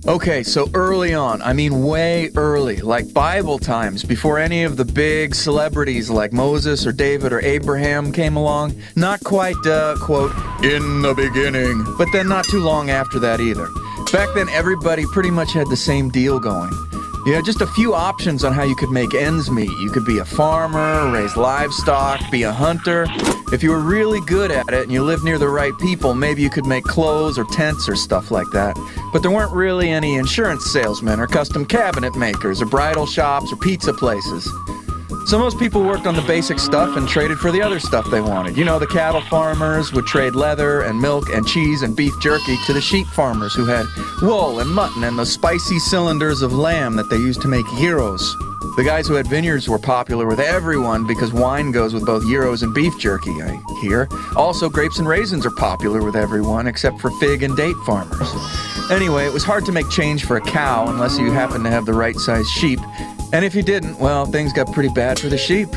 Okay, so early on, I mean way early, like Bible times, before any of the big celebrities like Moses or David or Abraham came along. Not quite, quote, in the beginning, but then not too long after that either. Back then, everybody pretty much had the same deal going. You had just a few options on how you could make ends meet. You could be a farmer, raise livestock, be a hunter. If you were really good at it and you lived near the right people, maybe you could make clothes or tents or stuff like that. But there weren't really any insurance salesmen or custom cabinet makers or bridal shops or pizza places. So most people worked on the basic stuff and traded for the other stuff they wanted. You know, the cattle farmers would trade leather and milk and cheese and beef jerky to the sheep farmers who had wool and mutton and the spicy cylinders of lamb that they used to make gyros. The guys who had vineyards were popular with everyone because wine goes with both gyros and beef jerky, I hear. Also, grapes and raisins are popular with everyone except for fig and date farmers. Anyway, it was hard to make change for a cow unless you happened to have the right size sheep. And if you didn't, well, things got pretty bad for the sheep.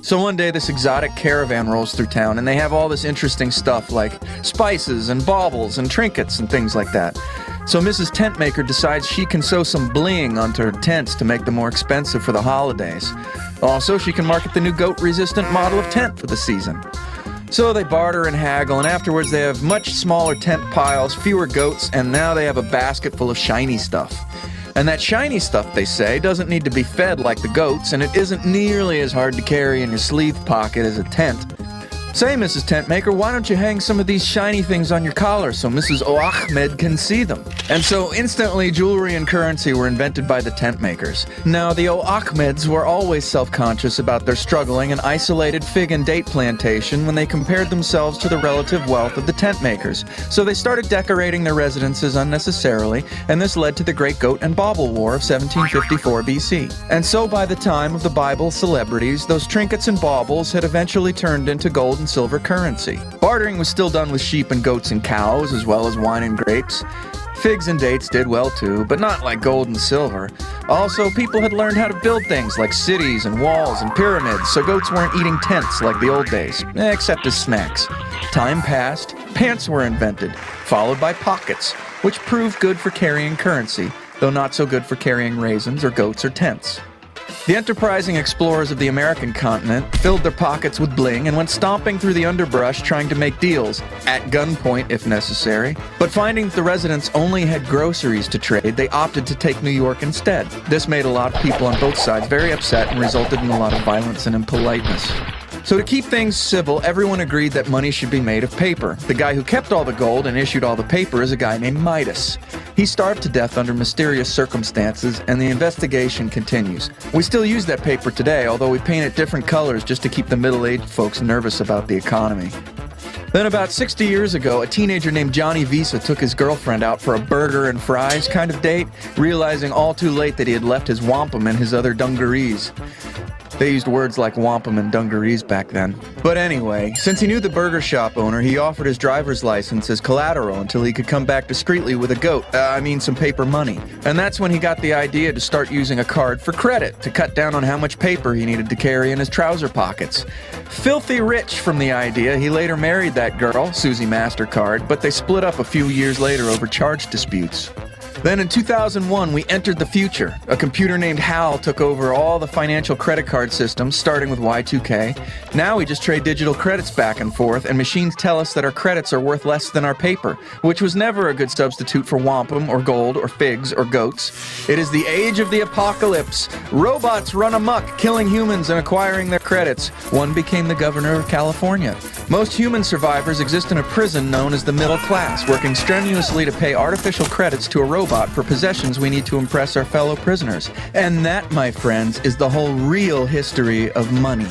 So one day this exotic caravan rolls through town and they have all this interesting stuff like spices and baubles and trinkets and things like that. So Mrs. Tentmaker decides she can sew some bling onto her tents to make them more expensive for the holidays. Also, she can market the new goat-resistant model of tent for the season. So they barter and haggle, and afterwards they have much smaller tent piles, fewer goats, and now they have a basket full of shiny stuff. And that shiny stuff, they say, doesn't need to be fed like the goats, and it isn't nearly as hard to carry in your sleeve pocket as a tent. Say, Mrs. Tentmaker, why don't you hang some of these shiny things on your collar so Mrs. O'Ahmed can see them? And so instantly jewelry and currency were invented by the tent makers. Now, the O'Ahmeds were always self-conscious about their struggling and isolated fig and date plantation when they compared themselves to the relative wealth of the tent makers. So they started decorating their residences unnecessarily, and this led to the Great Goat and Bauble War of 1754 BC. And so by the time of the Bible celebrities, those trinkets and baubles had eventually turned into gold and silver currency. Bartering was still done with sheep and goats and cows, as well as wine and grapes. Figs and dates did well too, but not like gold and silver. Also, people had learned how to build things like cities and walls and pyramids, so goats weren't eating tents like the old days, except as snacks. Time passed, pants were invented, followed by pockets, which proved good for carrying currency, though not so good for carrying raisins or goats or tents. The enterprising explorers of the American continent filled their pockets with bling and went stomping through the underbrush trying to make deals, at gunpoint if necessary. But finding that the residents only had groceries to trade, they opted to take New York instead. This made a lot of people on both sides very upset and resulted in a lot of violence and impoliteness. So to keep things civil, everyone agreed that money should be made of paper. The guy who kept all the gold and issued all the paper is a guy named Midas. He starved to death under mysterious circumstances, and the investigation continues. We still use that paper today, although we paint it different colors just to keep the middle-aged folks nervous about the economy. Then about 60 years ago, a teenager named Johnny Visa took his girlfriend out for a burger and fries kind of date, realizing all too late that he had left his wampum and his other dungarees. They used words like wampum and dungarees back then. But anyway, since he knew the burger shop owner, he offered his driver's license as collateral until he could come back discreetly with a goat, some paper money. And that's when he got the idea to start using a card for credit to cut down on how much paper he needed to carry in his trouser pockets. Filthy rich from the idea, he later married that girl, Susie MasterCard, but they split up a few years later over charge disputes. Then in 2001, we entered the future. A computer named HAL took over all the financial credit card systems, starting with Y2K. Now we just trade digital credits back and forth, and machines tell us that our credits are worth less than our paper, which was never a good substitute for wampum or gold or figs or goats. It is the age of the apocalypse. Robots run amok, killing humans and acquiring their credits. One became the governor of California. Most human survivors exist in a prison known as the middle class, working strenuously to pay artificial credits to a robot for possessions we need to impress our fellow prisoners. And that, my friends, is the whole real history of money.